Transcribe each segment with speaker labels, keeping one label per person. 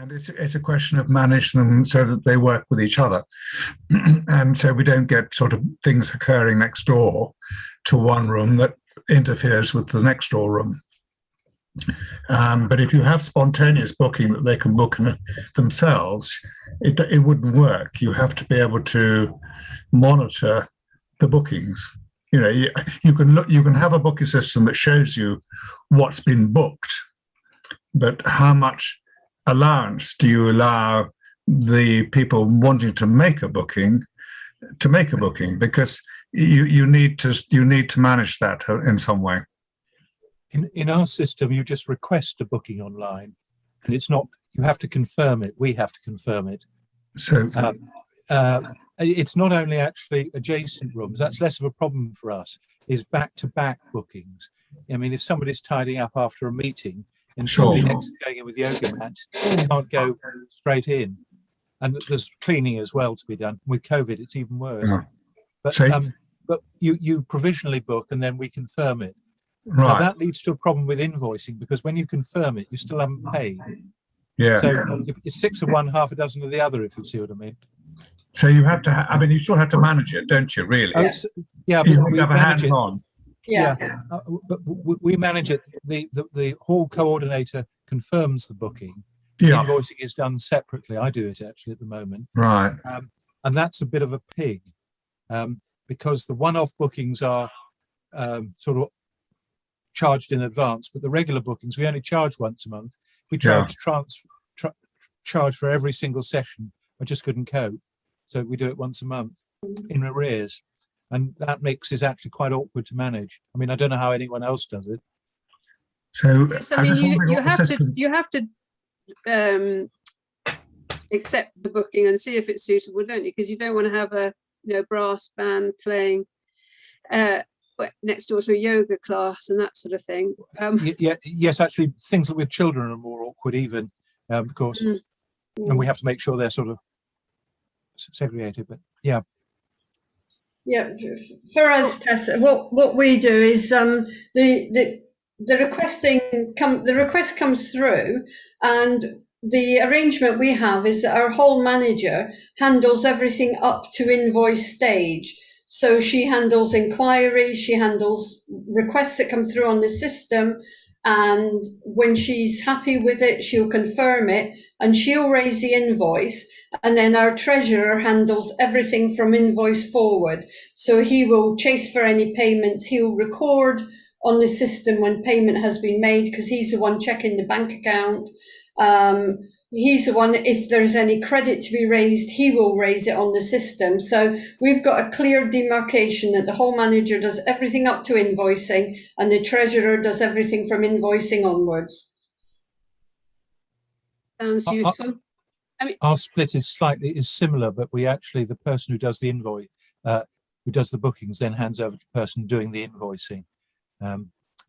Speaker 1: And it's a question of managing them so that they work with each other. And so we don't get sort of things occurring next door to one room that interferes with the next door room. But if you have spontaneous booking that they can book themselves, it wouldn't work. You have to be able to monitor the bookings. You know, you can have a booking system that shows you what's been booked, but how much allowance do you allow the people wanting to make a booking to make a booking? Because you need to manage that in some way.
Speaker 2: In our system, you just request a booking online, and it's not, you have to confirm it. We have to confirm it.
Speaker 1: So
Speaker 2: it's not only actually adjacent rooms. That's less of a problem for us, is back-to-back bookings. I mean, if somebody's tidying up after a meeting and somebody next to going in with yoga mats, can't go straight in. And there's cleaning as well to be done. With COVID, it's even worse.
Speaker 1: Yeah.
Speaker 2: But you provisionally book and then we confirm it.
Speaker 1: Right.
Speaker 2: Now, that leads to a problem with invoicing, because when you confirm it, you still haven't paid.
Speaker 1: Yeah.
Speaker 2: So it's 6 of one, half a dozen of the other, if you see what I mean.
Speaker 1: So you have to. I mean, you still have to manage it, don't you? Really?
Speaker 2: Yeah,
Speaker 1: you
Speaker 2: but we
Speaker 1: have a
Speaker 2: manage it.
Speaker 1: hands-on.
Speaker 3: Yeah.
Speaker 2: But we manage it. The hall coordinator confirms the booking.
Speaker 1: Yeah.
Speaker 2: Invoicing is done separately. I do it actually at the moment.
Speaker 1: Right.
Speaker 2: And that's a bit of a pig, because the one-off bookings are sort of charged in advance, but the regular bookings we only charge once a month. If we charge for every single session, I just couldn't cope. So we do it once a month in arrears, and that mix is actually quite awkward to manage. I mean, I don't know how anyone else does it.
Speaker 1: So
Speaker 4: yes, I mean, you have to accept the booking and see if it's suitable, don't you? Because you don't want to have a brass band playing next door to a yoga class and that sort of thing.
Speaker 2: Yes, actually, things with children are more awkward even, of course, and we have to make sure they're sort of segregated. But yeah,
Speaker 3: for us, Tess, what we do is the request comes through, and the arrangement we have is that our hall manager handles everything up to invoice stage. So she handles inquiries, she handles requests that come through on the system, and when she's happy with it, she'll confirm it and she'll raise the invoice, and then our treasurer handles everything from invoice forward. So he will chase for any payments, he'll record on the system when payment has been made, because he's the one checking the bank account. He's the one, if there's any credit to be raised, he will raise it on the system. So we've got a clear demarcation that the hall manager does everything up to invoicing and the treasurer does everything from invoicing onwards.
Speaker 4: Sounds useful. I mean,
Speaker 2: our split is similar, but we actually, the person who does the invoice, who does the bookings, then hands over to the person doing the invoicing.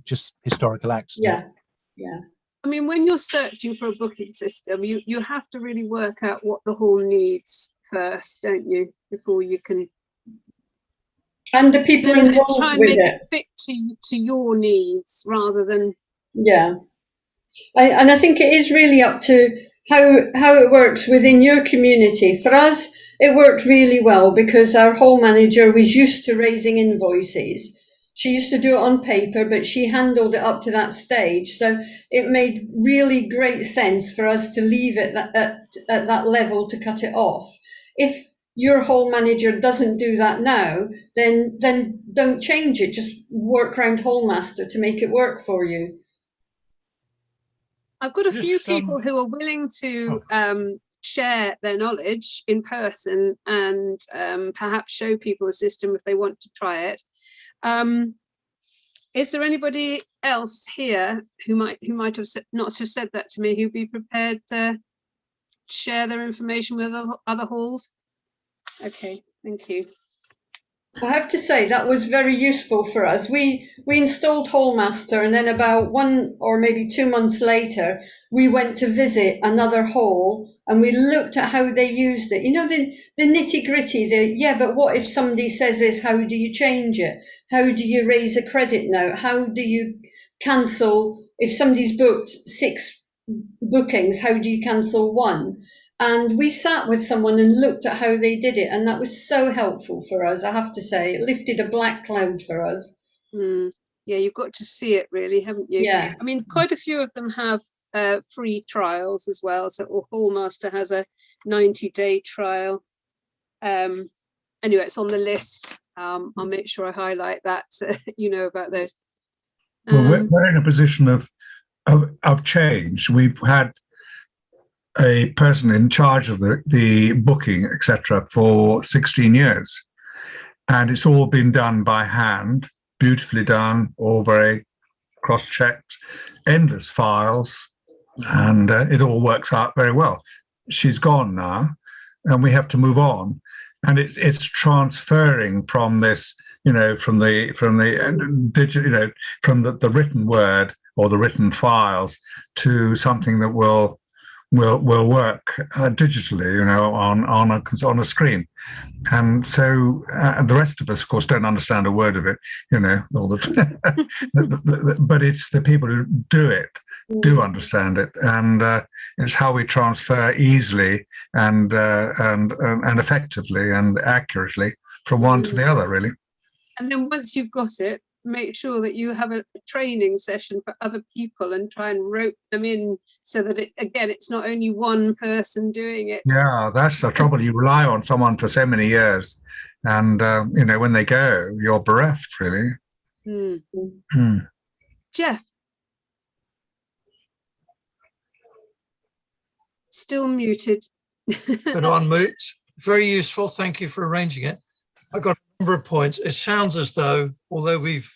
Speaker 2: Just historical accident.
Speaker 3: Yeah.
Speaker 4: I mean, when you're searching for a booking system, you have to really work out what the hall needs first, don't you, before you can.
Speaker 3: And the people involved
Speaker 4: try and
Speaker 3: with
Speaker 4: make it fit to your needs rather than.
Speaker 3: Yeah, and I think it is really up to how it works within your community. For us, it worked really well because our hall manager was used to raising invoices. She used to do it on paper, but she handled it up to that stage. So it made really great sense for us to leave it at that level to cut it off. If your hall manager doesn't do that now, then don't change it. Just work around Hallmaster to make it work for you.
Speaker 4: I've got a few people who are willing to share their knowledge in person and perhaps show people the system if they want to try it. Is there anybody else here who might have not have said that to me, who'd be prepared to share their information with other halls? Okay, thank you.
Speaker 3: I have to say that was very useful for us. We installed Hallmaster, and then about 1 or maybe 2 months later, we went to visit another hall and we looked at how they used it. You know, the nitty gritty, but what if somebody says this, how do you change it? How do you raise a credit note? How do you cancel if somebody's booked 6 bookings, how do you cancel one? And we sat with someone and looked at how they did it, and that was so helpful for us, I have to say. It lifted a black cloud for us.
Speaker 4: Yeah, you've got to see it really, haven't you?
Speaker 3: Yeah.
Speaker 4: I mean, quite a few of them have free trials as well. So Hallmaster has a 90-day trial. Anyway, it's on the list. I'll make sure I highlight that so you know about those.
Speaker 1: Well, we're in a position of change. We've had a person in charge of the booking, etc., for 16 years. And it's all been done by hand, beautifully done, all very cross-checked, endless files, and it all works out very well. She's gone now, and we have to move on. And it's transferring from this, from the digital, from the written word or the written files to something that will work digitally, on a screen. And so the rest of us, of course, don't understand a word of it, all the but it's the people who do understand it, and it's how we transfer easily and effectively and accurately from one to the other, really.
Speaker 4: And then once you've got it, make sure that you have a training session for other people and try and rope them in so that it's not only one person doing it.
Speaker 1: Yeah, that's the trouble. You rely on someone for so many years, and when they go, you're bereft, really.
Speaker 4: Jeff, still muted.
Speaker 5: But on mute. Very useful. Thank you for arranging it. I've got a number of points. It sounds as though, although we've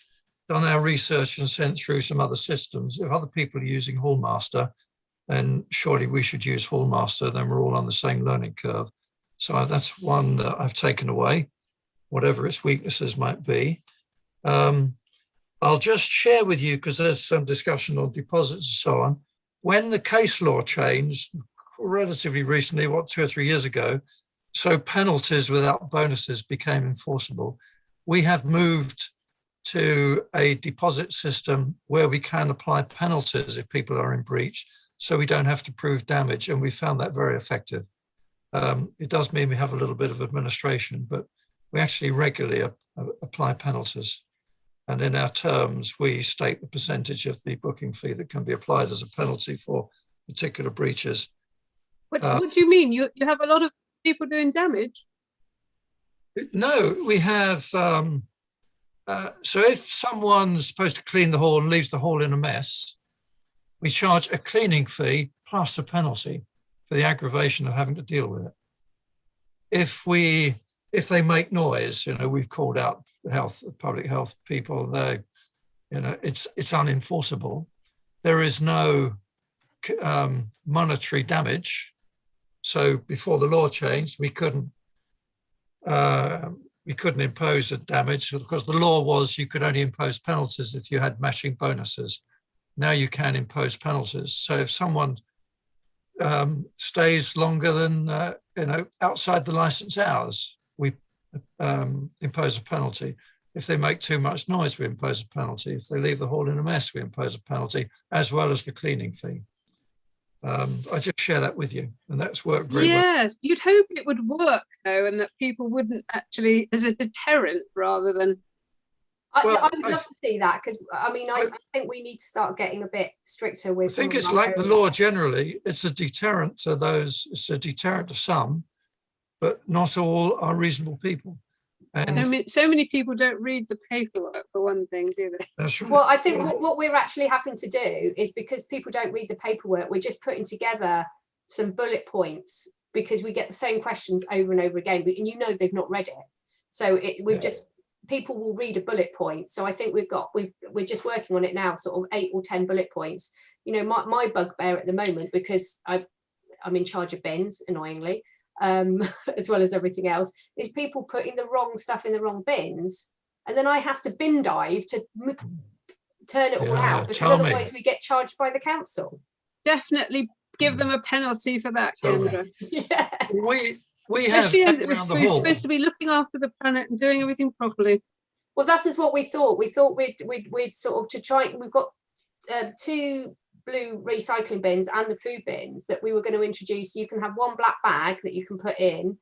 Speaker 5: done our research and sent through some other systems, if other people are using Hallmaster, then surely we should use Hallmaster, then we're all on the same learning curve. So that's one that I've taken away, whatever its weaknesses might be. I'll just share with you, because there's some discussion on deposits and so on. When the case law changed relatively recently, 2 or 3 years ago, so penalties without bonuses became enforceable, we have moved to a deposit system where we can apply penalties if people are in breach, so we don't have to prove damage, and we found that very effective. It does mean we have a little bit of administration, but we actually regularly apply penalties. And in our terms, we state the percentage of the booking fee that can be applied as a penalty for particular breaches.
Speaker 4: What do you mean? You have a lot of people doing damage?
Speaker 5: No, we have. So if someone's supposed to clean the hall and leaves the hall in a mess, we charge a cleaning fee plus a penalty for the aggravation of having to deal with it. If they make noise, we've called out public health people. It's unenforceable. There is no monetary damage. So before the law changed, we couldn't impose a damage, because the law was you could only impose penalties if you had matching bonuses. Now you can impose penalties. So if someone stays longer than outside the license hours, we impose a penalty. If they make too much noise, we impose a penalty. If they leave the hall in a mess, we impose a penalty, as well as the cleaning fee. I just share that with you, and that's worked very well.
Speaker 4: Yes, you'd hope it would work though, and that people wouldn't actually, as a deterrent rather than.
Speaker 6: I would love to see that, because I think we need to start getting a bit stricter with.
Speaker 5: I think it's like the law generally. It's a deterrent to those. It's a deterrent to some, but not all are reasonable people. And
Speaker 4: so many people don't read the paperwork, for one thing, do they?
Speaker 5: That's right.
Speaker 6: Well, I think what we're actually having to do is, because people don't read the paperwork, we're just putting together some bullet points, because we get the same questions over and over again, and they've not read it. So people will read a bullet point. So I think we're just working on it now, sort of 8 or 10 bullet points. My bugbear at the moment, because I'm in charge of bins, annoyingly, as well as everything else, is people putting the wrong stuff in the wrong bins, and then I have to bin dive to turn it all out, because otherwise we get charged by the council.
Speaker 4: Definitely give them a penalty for that, Kendra.
Speaker 6: Yeah.
Speaker 5: We have
Speaker 4: we're supposed to be looking after the planet and doing everything properly.
Speaker 6: Well, that's just what we thought. We thought we'd sort of to try. We've got 2 blue recycling bins and the food bins that we were going to introduce. You can have one black bag that you can put in,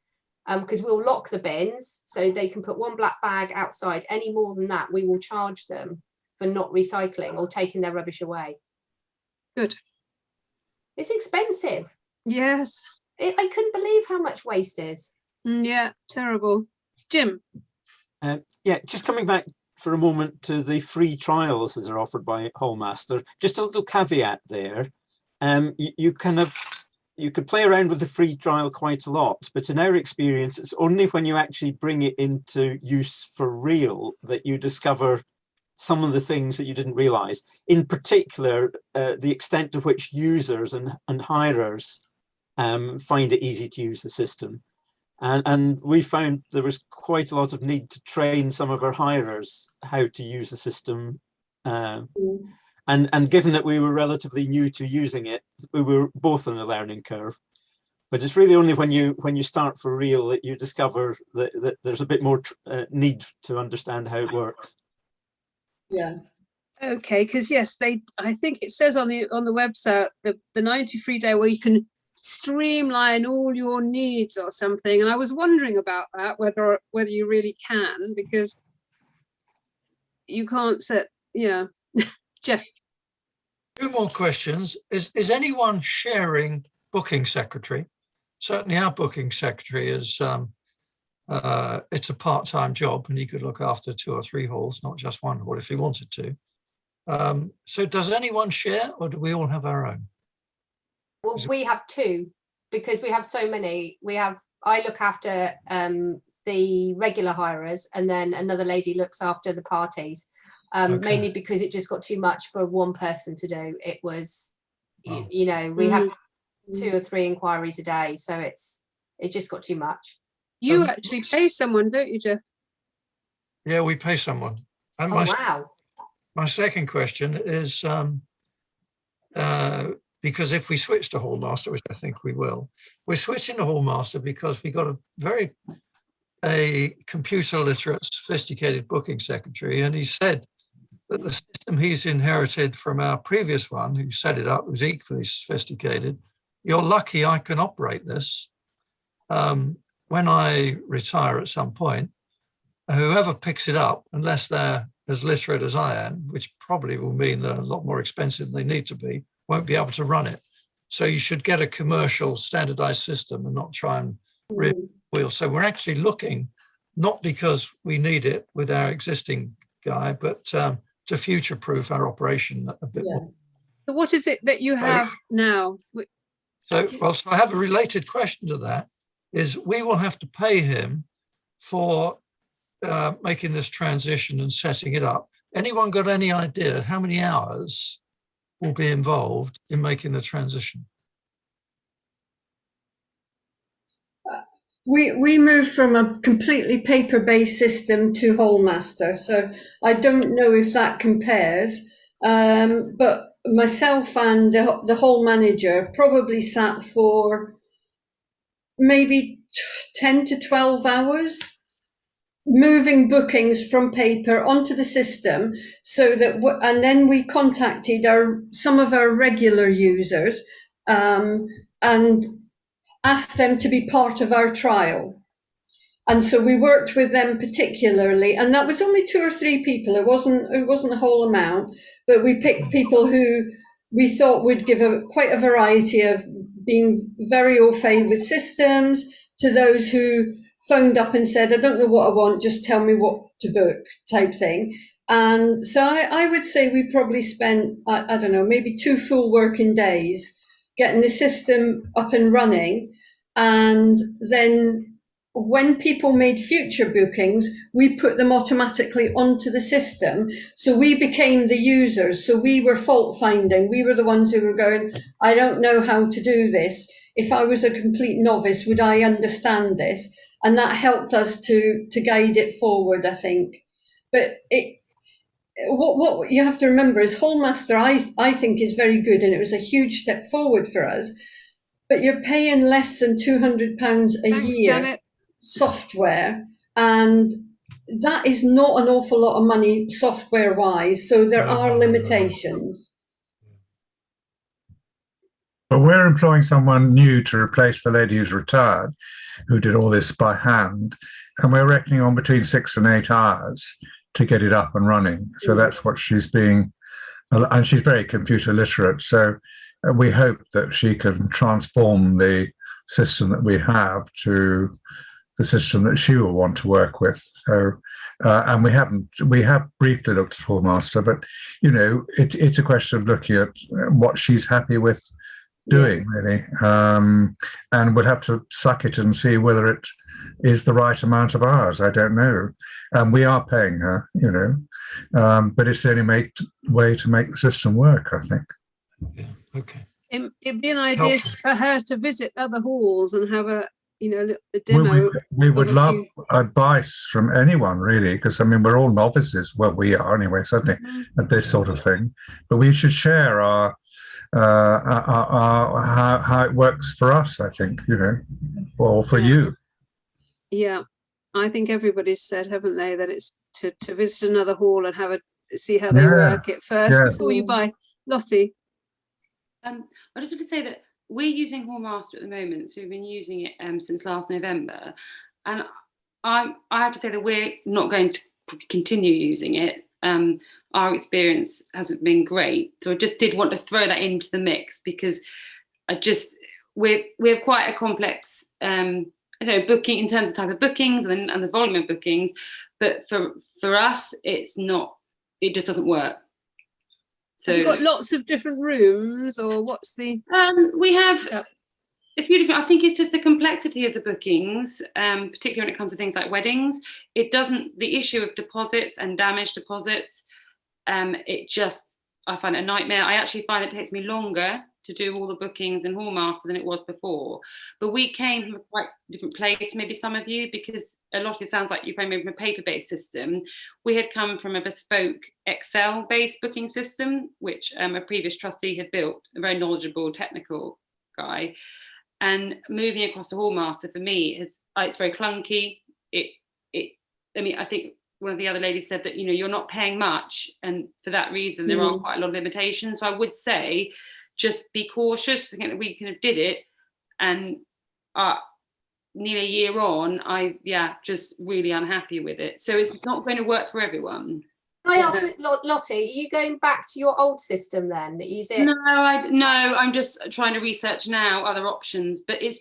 Speaker 6: because we'll lock the bins so they can put one black bag outside. Any more than that, we will charge them for not recycling or taking their rubbish away.
Speaker 4: Good.
Speaker 6: It's expensive.
Speaker 4: Yes.
Speaker 6: I couldn't believe how much waste is.
Speaker 4: Yeah, terrible. Jim.
Speaker 7: Yeah, just coming back for a moment to the free trials that are offered by Hallmaster. Just a little caveat there. You could play around with the free trial quite a lot, but in our experience, it's only when you actually bring it into use for real that you discover some of the things that you didn't realize. In particular, the extent to which users and hirers find it easy to use the system. And we found there was quite a lot of need to train some of our hirers how to use the system. And given that we were relatively new to using it, we were both on a learning curve. But it's really only when you start for real that you discover that there's a bit more need to understand how it works.
Speaker 3: Yeah.
Speaker 4: Okay, because yes, I think it says on the website the 93 day where you can streamline all your needs or something, and I was wondering about that, whether you really can, because you can't set. Yeah. Jeff.
Speaker 5: 2 more questions. Is anyone sharing booking secretary? Certainly our booking secretary is, it's a part-time job and he could look after 2 or 3 halls, not just 1 hall if he wanted to. So does anyone share, or do we all have our own?
Speaker 6: Well, we have 2 because we have so many. I look after the regular hirers, and then another lady looks after the parties.
Speaker 5: Okay.
Speaker 6: Mainly because it just got too much for one person to do. It was,
Speaker 5: Oh.
Speaker 6: you know, we have 2 or 3 inquiries a day, so it just got too much.
Speaker 4: You actually pay someone, don't you, Jeff?
Speaker 5: Yeah, we pay someone. And
Speaker 6: Wow.
Speaker 5: My second question is, because if we switch to Hallmaster, which I think we will, we're switching to Hallmaster because we got a computer literate, sophisticated booking secretary, and he said that the system he's inherited from our previous one, who set it up, was equally sophisticated. You're lucky I can operate this. When I retire at some point, whoever picks it up, unless they're as literate as I am, which probably will mean they're a lot more expensive than they need to be, won't be able to run it. So you should get a commercial standardized system and not try and wheel. So we're actually looking, not because we need it with our existing guy, but to future-proof our operation a bit more.
Speaker 4: So what is it that you have now?
Speaker 5: So I have a related question to that, is we will have to pay him for making this transition and setting it up. Anyone got any idea how many hours will be involved in making the transition?
Speaker 3: We moved from a completely paper-based system to Hallmaster, so I don't know if that compares. But myself and the hall manager probably sat for maybe 10 to 12 hours, moving bookings from paper onto the system, so that and then we contacted some of our regular users and asked them to be part of our trial. And so we worked with them particularly, and that was only 2 or 3 people. It wasn't a whole amount, but we picked people who we thought would give quite a variety of being very au fait with systems, to those who phoned up and said, I don't know what I want, just tell me what to book, type thing. And so I would say we probably spent, I don't know, maybe 2 full working days getting the system up and running. And then when people made future bookings, we put them automatically onto the system. So we became the users. So we were fault finding. We were the ones who were going, I don't know how to do this. If I was a complete novice, would I understand this? And that helped us to guide it forward, I think. But what you have to remember is Hallmaster, I think, is very good, and it was a huge step forward for us. But you're paying less than £200 a year,
Speaker 4: Janet.
Speaker 3: Software, and that is not an awful lot of money software-wise. So there are limitations.
Speaker 1: But we're employing someone new to replace the lady who's retired, who did all this by hand, and we're reckoning on between 6 and 8 hours to get it up and running. So that's what she's being, and she's very computer literate. So we hope that she can transform the system that we have to the system that she will want to work with. So, and we have briefly looked at Hallmaster, but it's a question of looking at what she's happy with doing, really, and we'll have to suck it and see whether it is the right amount of hours. I don't know, and we are paying her, but it's the only way to make the system work, I think.
Speaker 5: Yeah. Okay.
Speaker 4: It'd be an idea for her to visit other halls and have a demo.
Speaker 1: We would love advice from anyone, really, because we're all novices. Well, we are anyway, certainly at this sort of thing. But we should share our how it works for us, I think, or for you.
Speaker 4: Yeah, I think everybody's said, haven't they, that it's to visit another hall and see how they work it first before you buy. Lottie.
Speaker 8: I just want to say that we're using Hallmaster at the moment, so we've been using it since last November, and I have to say that we're not going to continue using it. Our experience hasn't been great, so I just did want to throw that into the mix because we have quite a complex booking in terms of type of bookings and the volume of bookings, but for us it just doesn't work. So
Speaker 4: you've got lots of different rooms, or what's the?
Speaker 8: We have a few different. I think it's just the complexity of the bookings, particularly when it comes to things like weddings. It doesn't. The issue of deposits and damaged deposits. I find it a nightmare. I actually find it takes me longer to do all the bookings in Hallmaster than it was before. But we came from a quite different place, maybe some of you, because a lot of it sounds like you came from a paper-based system. We had come from a bespoke Excel-based booking system, which a previous trustee had built, a very knowledgeable technical guy. And moving across to Hallmaster for me it's very clunky. I think one of the other ladies said that you're not paying much, and for that reason there are quite a lot of limitations. So I would say, just be cautious. I think that we kind of did it, and nearly a year on, just really unhappy with it. So it's not going to work for everyone.
Speaker 6: Can I ask, Lottie, are you going back to your old system then?
Speaker 8: No, I'm just trying to research now other options, but it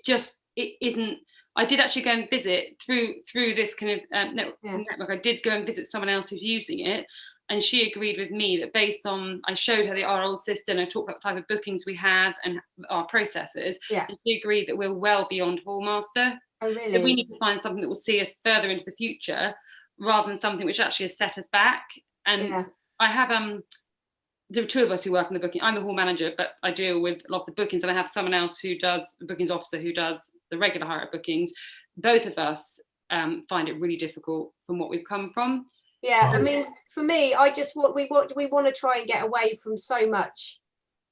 Speaker 8: isn't. I did actually go and visit through this kind of network. I did go and visit someone else who's using it. And she agreed with me that based on, I showed her our old system, I talked about the type of bookings we had and our processes. Yeah. And she agreed that we're well beyond Hallmaster.
Speaker 6: Oh, really?
Speaker 8: So we need to find something that will see us further into the future rather than something which actually has set us back. And I have, there are two of us who work on the booking. I'm the hall manager, but I deal with a lot of the bookings, and I have someone else who does, the bookings officer, who does the regular hire bookings. Both of us find it really difficult from what we've come from.
Speaker 6: Yeah, for me, we want to try and get away from so much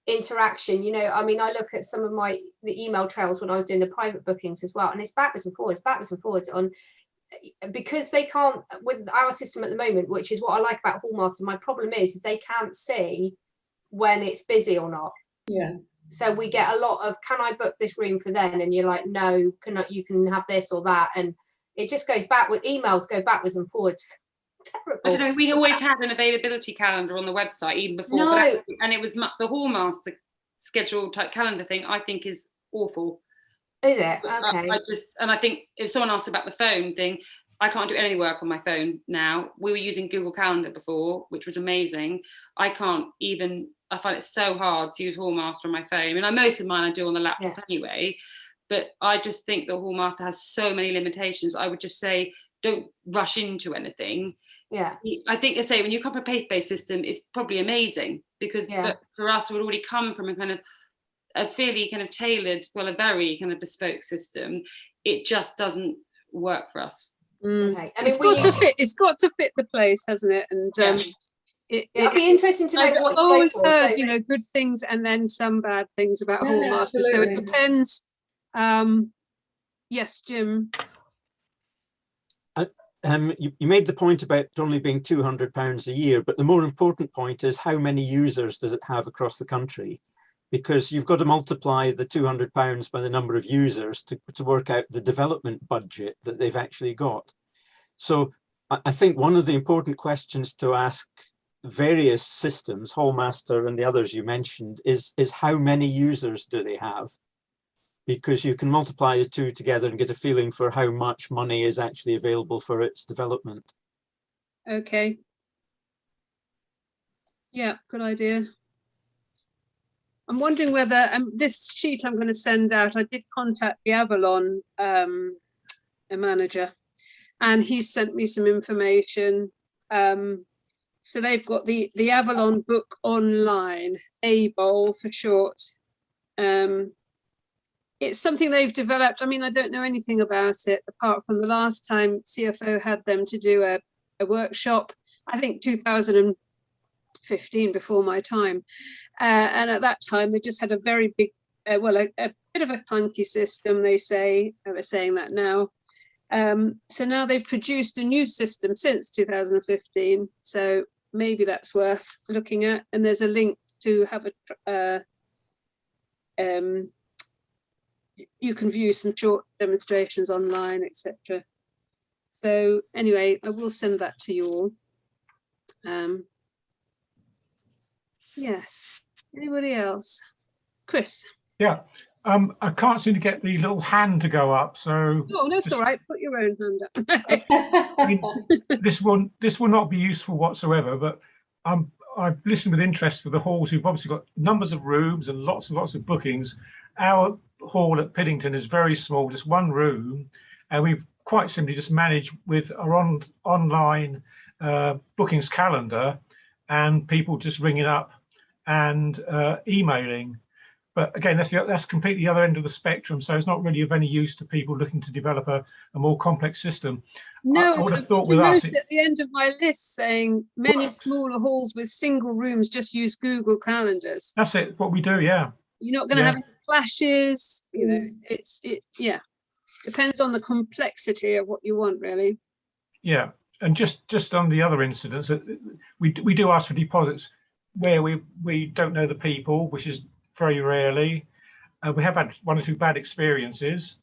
Speaker 6: interaction. I look at some of the email trails when I was doing the private bookings as well, and it's backwards and forwards on, because they can't, with our system at the moment, which is what I like about Hallmaster. My problem is they can't see when it's busy or not.
Speaker 3: Yeah.
Speaker 6: So we get a lot of, can I book this room for then? And you're like, no, you can have this or that, and it just goes backward. Emails go backwards and forwards. Terrible.
Speaker 8: I don't know. We always had an availability calendar on the website even before,
Speaker 6: no.
Speaker 8: And it was the Hallmaster schedule type calendar thing. I think is awful.
Speaker 6: Is it? Okay.
Speaker 8: I think if someone asks about the phone thing, I can't do any work on my phone now. We were using Google Calendar before, which was amazing. I find it so hard to use Hallmaster on my phone. Most of mine I do on the laptop anyway, but I just think that Hallmaster has so many limitations. I would just say, don't rush into anything.
Speaker 6: Yeah,
Speaker 8: I think I say when you come from a paper-based system, it's probably amazing because but for us, we'd already come from a fairly kind of tailored, a very kind of bespoke system. It just doesn't work for us.
Speaker 6: Okay.
Speaker 4: It's got to fit the place, hasn't it? And
Speaker 6: it'd be interesting to know.
Speaker 4: I've always heard, good things and then some bad things about Hallmaster. So it depends. Yes, Jim.
Speaker 7: You made the point about it only being £200 a year, but the more important point is how many users does it have across the country? because you've got to multiply the £200 by the number of users to work out the development budget that they've actually got. So I think one of the important questions to ask various systems, Hallmaster and the others you mentioned, is how many users do they have? Because you can multiply the two together and get a feeling for how much money is actually available for its development.
Speaker 4: Okay. Yeah, good idea. I'm wondering whether this sheet I'm going to send out, I did contact the Avalon manager, and he sent me some information. So they've got the Avalon book online, ABOL for short. It's something they've developed. I mean, I don't know anything about it apart from the last time CFO had them to do a workshop, I think 2015, before my time. And at that time, they just had a very big, well, a bit of a clunky system, they say. They're saying that now. So now they've produced a new system since 2015. So maybe that's worth looking at. And there's a link to have you can view some short demonstrations online, etc. So anyway, I will send that to you all. Yes. Anybody else? Chris?
Speaker 9: Yeah. I can't seem to get the little hand to go up, so.
Speaker 4: Oh, that's all right. Put your own hand up.
Speaker 9: I mean, this will not be useful whatsoever, but I've listened with interest for the halls who've obviously got numbers of rooms and lots of bookings. Our hall at Piddington is very small, just one room, and we've quite simply just managed with our online bookings calendar and people just ringing up and emailing. But again, that's completely the other end of the spectrum, so it's not really of any use to people looking to develop a more complex system.
Speaker 4: No,
Speaker 9: I would have thought
Speaker 4: with
Speaker 9: with us,
Speaker 4: at the end of my list saying many smaller halls with single rooms just use Google calendars.
Speaker 9: that's it. What we do, yeah.
Speaker 4: You're not going to have any flashes. You know, yeah, depends on the complexity of what you want, really.
Speaker 9: Yeah, and just on the other incidents, we do ask for deposits where we don't know the people, which is very rarely. We have had one or two bad experiences.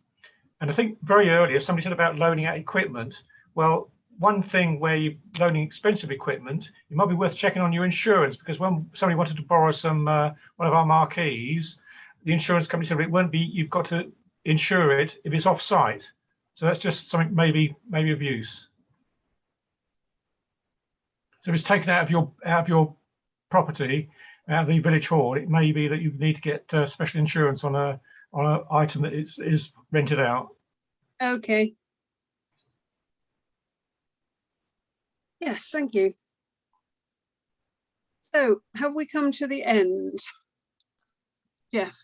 Speaker 9: And I think very earlier, somebody said about loaning out equipment. Well, one thing where you're loaning expensive equipment, it might be worth checking on your insurance, because when somebody wanted to borrow some one of our marquees, the insurance company said it won't be, you've got to insure it if it's off-site. So that's just something maybe of use. So if it's taken out of your property, out of the village hall, it may be that you need to get special insurance on a item that is rented out.
Speaker 4: Okay. Yes, thank you. So have we come to the end? Jeff?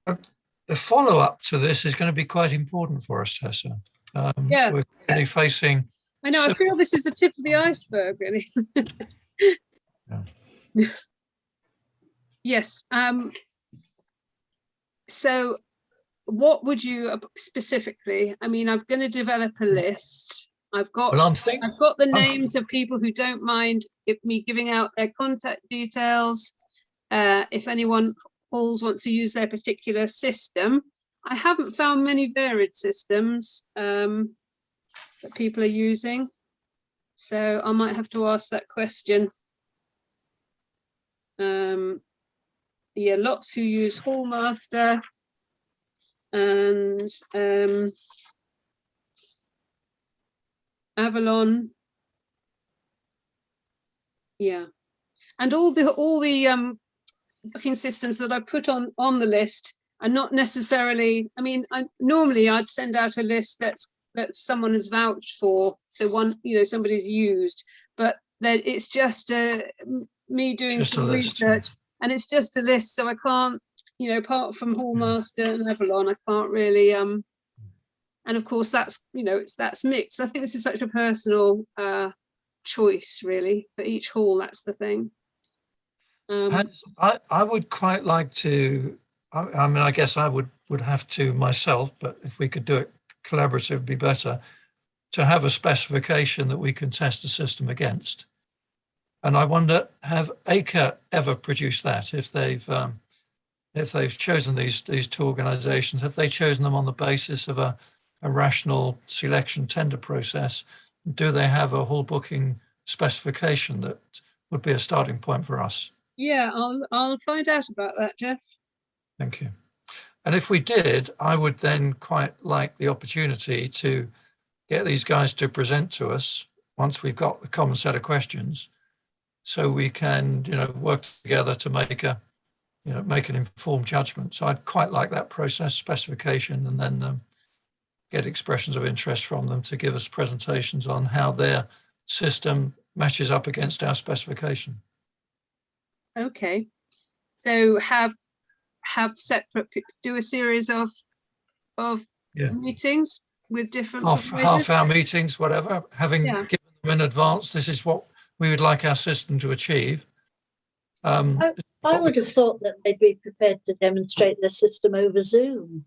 Speaker 5: The follow-up to this is going to be quite important for us, Tessa.
Speaker 4: Yeah.
Speaker 5: We're really facing...
Speaker 4: I know, I feel this is the tip of the iceberg, really.
Speaker 5: Yeah.
Speaker 4: Yes. So what would you specifically, I mean, I'm going to develop a list. I've got the names of people who don't mind me giving out their contact details. If anyone halls wants to use their particular system. I haven't found many varied systems that people are using. So I might have to ask that question. Yeah, lots who use Hallmaster and Avalon. Yeah, and all the booking systems that I put on the list are not necessarily. I mean, normally I'd send out a list that someone has vouched for, so somebody's used, but that it's just me doing some research. And it's just a list, so I can't, apart from Hallmaster and Avalon, I can't really. And of course, that's that's mixed. I think this is such a personal choice, really, for each hall. That's the thing.
Speaker 5: I would quite like to. I mean, I guess I would have to myself, but if we could do it collaboratively, it'd be better to have a specification that we can test the system against. And I wonder, have ACRE ever produced that? If they've if they've chosen these two organisations, have they chosen them on the basis of a rational selection tender process? Do they have a hall booking specification that would be a starting point for us?
Speaker 4: Yeah, I'll find out about that, Jeff.
Speaker 5: Thank you. And if we did, I would then quite like the opportunity to get these guys to present to us once we've got the common set of questions, so we can, work together to make an informed judgment. So I'd quite like that process, specification, and then get expressions of interest from them to give us presentations on how their system matches up against our specification.
Speaker 4: Okay, so have separate, do a series of meetings with different
Speaker 5: half-hour meetings, whatever, having given them in advance, this is what we would like our system to achieve.
Speaker 10: I would have thought that they'd be prepared to demonstrate their system over Zoom.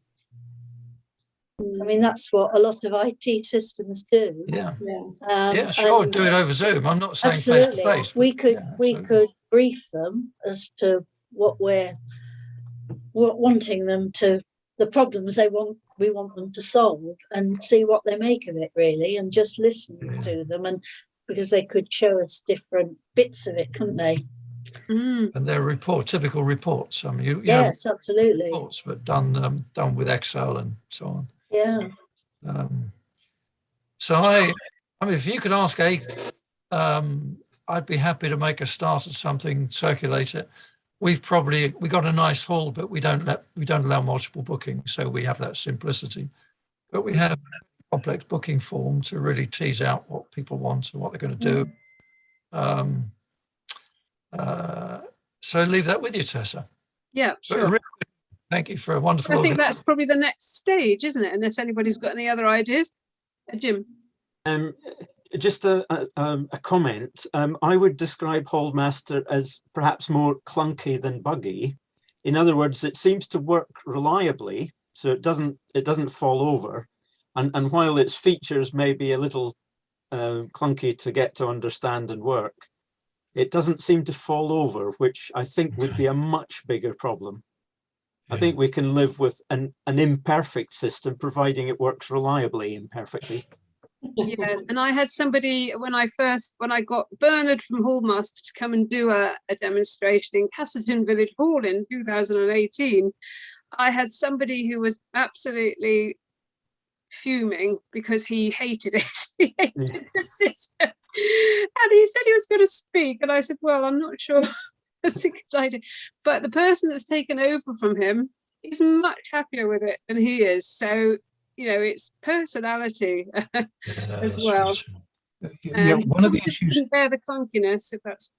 Speaker 10: I mean, that's what a lot of IT systems do.
Speaker 5: Yeah, sure, do it over Zoom. I'm not saying face to face.
Speaker 10: We could brief them as to what we're wanting them to, the problems we want them to solve, and see what they make of it, really, and just listen to them, and because they could show us different bits of it, couldn't they?
Speaker 4: Mm.
Speaker 5: And they're typical reports. I mean,
Speaker 10: yes, absolutely.
Speaker 5: Reports, but done with Excel and so on.
Speaker 10: Yeah.
Speaker 5: So I mean, if you could ask I'd be happy to make a start at something, circulate it. We got a nice hall, but we don't allow multiple bookings, so we have that simplicity. But we have a complex booking form to really tease out what people want and what they're going to do. So leave that with you, Tessa.
Speaker 4: Yeah, sure.
Speaker 5: Thank you for a wonderful.
Speaker 4: I think that's probably the next stage, isn't it? Unless anybody's got any other ideas. Jim.
Speaker 7: Just a comment. I would describe Hallmaster as perhaps more clunky than buggy. In other words, it seems to work reliably, so it doesn't fall over. And while its features may be a little clunky to get to understand and work, it doesn't seem to fall over, which I think would be a much bigger problem. I think we can live with an imperfect system, providing it works reliably imperfectly.
Speaker 4: Yeah, and I had somebody when I got Bernard from Hallmaster to come and do a demonstration in Castleton Village Hall in 2018. I had somebody who was absolutely fuming because he hated it. He hated the system, and he said he was going to speak, and I said, well, I'm not sure that's a good idea, but the person that's taken over from him is much happier with it than he is. So it's personality as well.
Speaker 2: One of the issues,
Speaker 4: bear the clunkiness, if that's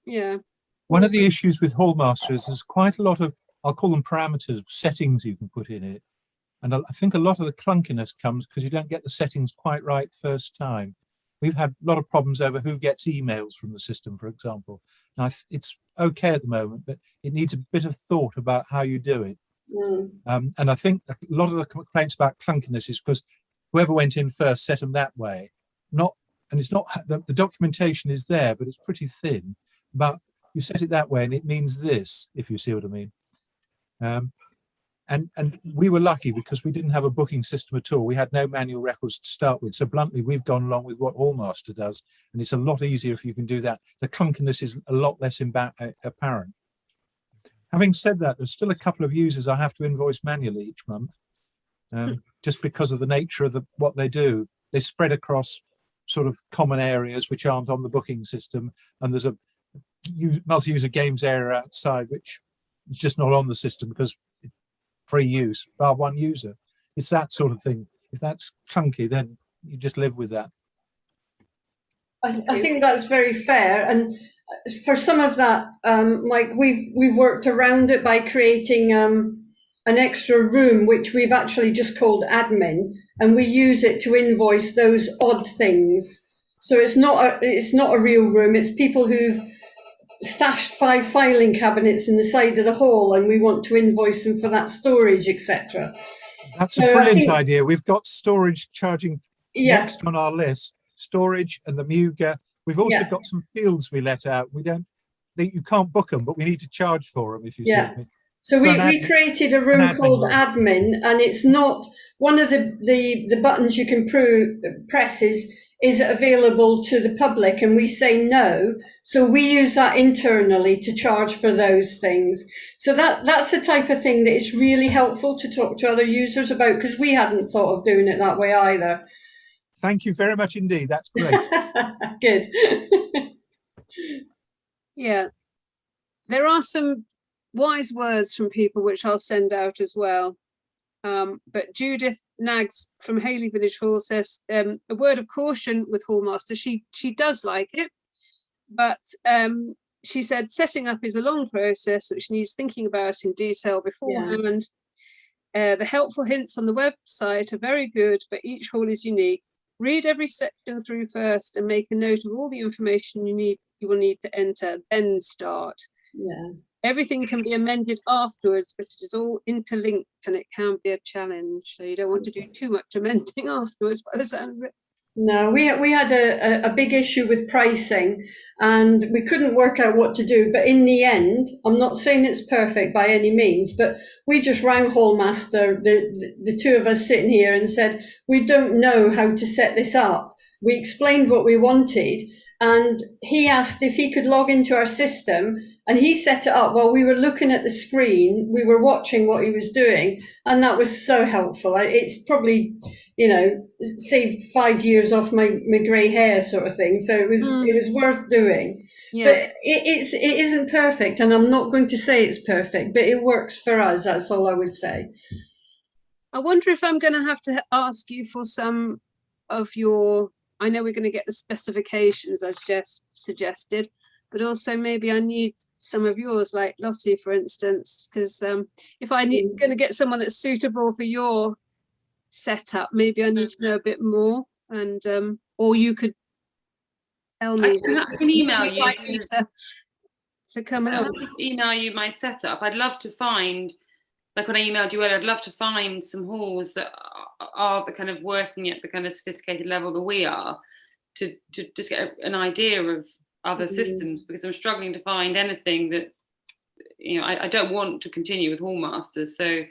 Speaker 2: one of the issues with Hallmaster is there's quite a lot of, I'll call them parameters, settings you can put in it. And I think a lot of the clunkiness comes because you don't get the settings quite right first time. We've had a lot of problems over who gets emails from the system, for example. Now, it's okay at the moment, but it needs a bit of thought about how you do it. And I think a lot of the complaints about clunkiness is because whoever went in first set them that way. It's not the documentation is there, but it's pretty thin. But you set it that way, and it means this, if you see what I mean. And we were lucky because we didn't have a booking system at all. We had no manual records to start with. So bluntly, we've gone along with what Hallmaster does, and it's a lot easier if you can do that. The clunkiness is a lot less apparent. Having said that, there's still a couple of users I have to invoice manually each month, just because of the nature of what they do. They spread across sort of common areas which aren't on the booking system, and there's a multi-user games area outside which is just not on the system because it's free use, bar one user. It's that sort of thing. If that's clunky, then you just live with that.
Speaker 3: I think that's very fair, and for some of that, like we've worked around it by creating an extra room which we've actually just called admin, and we use it to invoice those odd things. So it's not a real room. It's people who've stashed 5 filing cabinets in the side of the hall, and we want to invoice them for that storage, etc.
Speaker 2: That's a brilliant idea. We've got storage charging next on our list. Storage and the Muga. We've also got some fields we let out. You can't book them, but we need to charge for them, if you see what I mean.
Speaker 3: So
Speaker 2: So
Speaker 3: we,
Speaker 2: an
Speaker 3: we
Speaker 2: admin-
Speaker 3: created a room
Speaker 2: admin
Speaker 3: called
Speaker 2: room.
Speaker 3: admin, and it's not one of the buttons you can press is available to the public, and we say no. So we use that internally to charge for those things. So that's the type of thing that is really helpful to talk to other users about, because we hadn't thought of doing it that way either.
Speaker 2: Thank you very much indeed. That's great.
Speaker 3: Good.
Speaker 4: Yeah, there are some wise words from people which I'll send out as well. But Judith Nags from Hayley Village Hall says a word of caution with Hallmaster. She does like it, but she said setting up is a long process which needs thinking about in detail beforehand. The helpful hints on the website are very good, but each hall is unique. Read every section through first and make a note of all the information you will need to enter, then start.
Speaker 3: Yeah.
Speaker 4: Everything can be amended afterwards, but it is all interlinked and it can be a challenge. So you don't want to do too much amending afterwards by the sound of it.
Speaker 3: No, we had a big issue with pricing, and we couldn't work out what to do. But in the end, I'm not saying it's perfect by any means, but we just rang Hallmaster, the two of us sitting here, and said, we don't know how to set this up. We explained what we wanted, and he asked if he could log into our system, and he set it up while we were looking at the screen. We were watching what he was doing, and that was so helpful. It's probably, saved 5 years off my grey hair sort of thing. So it was worth doing.
Speaker 4: Yeah.
Speaker 3: But it isn't perfect, and I'm not going to say it's perfect, but it works for us. That's all I would say.
Speaker 4: I wonder if I'm going to have to ask you for some of your, I know we're going to get the specifications as Jess suggested, but also maybe I need some of yours, like Lottie, for instance, because if I'm going to get someone that's suitable for your setup, maybe I need to know a bit more, and or you could tell me.
Speaker 8: I can email you.
Speaker 4: To come
Speaker 8: I'll
Speaker 4: along.
Speaker 8: email you my setup. I'd love to find, like when I emailed you earlier, I'd love to find some halls that are the kind of working at the kind of sophisticated level that we are, to just get an idea of other systems, because I'm struggling to find anything that, I don't want to continue with Hallmaster, so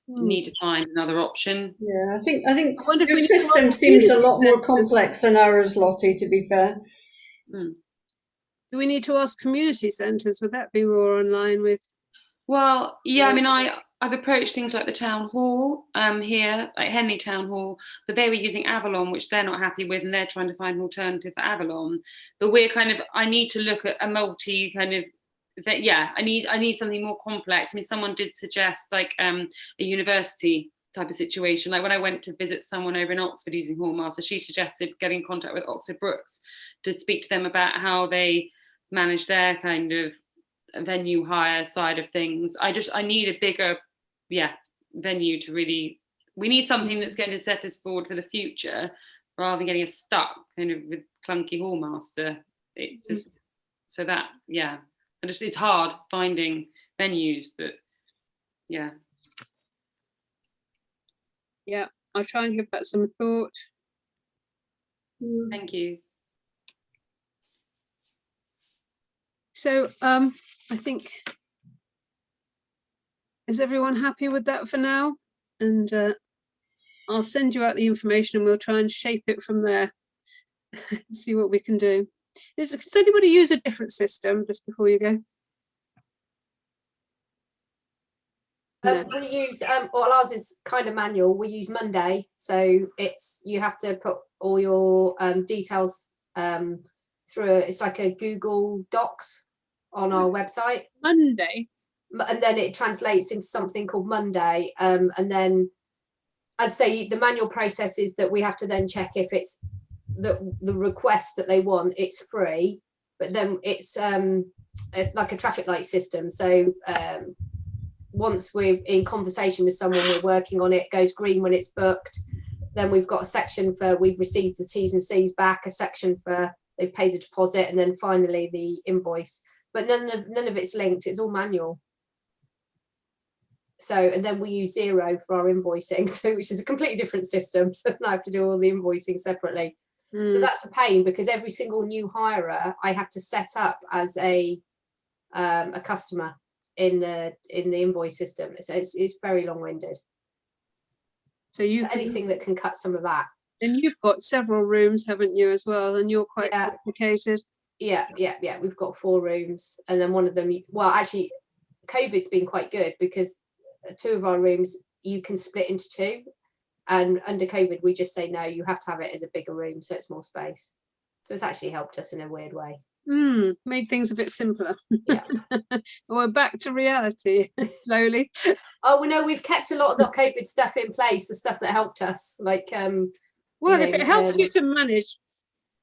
Speaker 8: need to find another option.
Speaker 3: Yeah, I think your
Speaker 4: we
Speaker 3: system seems a lot more complex than ours, Lottie, to be fair.
Speaker 4: Do we need to ask community centres? Would that be more online with?
Speaker 8: Well, yeah, I mean, I've approached things like the town hall here, like Henley Town Hall, but they were using Avalon, which they're not happy with, and they're trying to find an alternative for Avalon. But we're I need to look at a multi kind of, I need something more complex. I mean, someone did suggest like a university type of situation. Like when I went to visit someone over in Oxford using Hallmaster, she suggested getting in contact with Oxford Brookes to speak to them about how they manage their kind of venue hire side of things. I need a bigger venue to really, we need something that's going to set us forward for the future rather than getting us stuck kind of with clunky Hallmaster. It just so that it's hard finding venues that
Speaker 4: I'll try and give that some thought.
Speaker 8: Thank you.
Speaker 4: So I think, is everyone happy with that for now? And I'll send you out the information and we'll try and shape it from there. See what we can do. Does anybody use a different system just before you go? No.
Speaker 6: We use ours is kind of manual. We use Monday, so you have to put all your details through it's like a Google Docs on our website.
Speaker 4: Monday,
Speaker 6: and then it translates into something called Monday, and then, as I say, the manual process is that we have to then check if it's the request that they want. It's free, but then it's like a traffic light system. So once we're in conversation with someone, we're working on it, goes green when it's booked. Then we've got a section for we've received the T's and C's back, a section for they've paid the deposit, and then finally the invoice. But none of it's linked. It's all manual. So, and then we use Xero for our invoicing, so which is a completely different system. So I have to do all the invoicing separately. So that's a pain, because every single new hirer I have to set up as a customer. in the invoice system. So it's very long-winded.
Speaker 4: So you
Speaker 6: So anything that can cut some of that.
Speaker 4: And you've got several rooms, haven't you, as well? And you're quite
Speaker 6: Yeah.
Speaker 4: complicated.
Speaker 6: Yeah. We've got 4 rooms, and then one of them, well, actually, COVID's been quite good because 2 of our rooms you can split into 2, and under COVID we just say no, you have to have it as a bigger room so it's more space. So it's actually helped us in a weird way.
Speaker 4: Made things a bit simpler.
Speaker 6: Yeah.
Speaker 4: We're back to reality slowly.
Speaker 6: Oh, well, no, we've kept a lot of the COVID stuff in place, the stuff that helped us, like
Speaker 4: well, if it helps you to manage.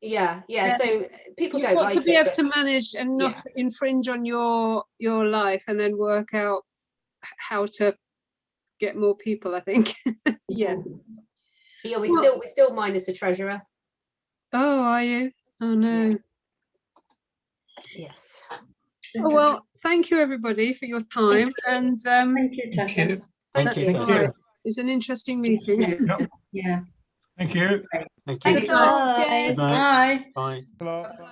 Speaker 6: Yeah. So people
Speaker 4: You've
Speaker 6: don't
Speaker 4: got
Speaker 6: like
Speaker 4: to be
Speaker 6: it,
Speaker 4: able
Speaker 6: but
Speaker 4: to manage and not infringe on your life, and then work out how to get more people, I think. Yeah.
Speaker 6: we're still minus a treasurer.
Speaker 4: Oh, are you? Oh no.
Speaker 6: Yes.
Speaker 4: Oh, well, thank you everybody for your time, and
Speaker 3: Thank you, Tessa.
Speaker 7: Thank you.
Speaker 4: it was an interesting meeting.
Speaker 3: Yeah.
Speaker 9: Thank you.
Speaker 7: Thank you.
Speaker 6: Thanks all.
Speaker 3: Bye.
Speaker 6: Cheers.
Speaker 7: Good night.
Speaker 3: Bye.
Speaker 7: Bye.
Speaker 9: Bye.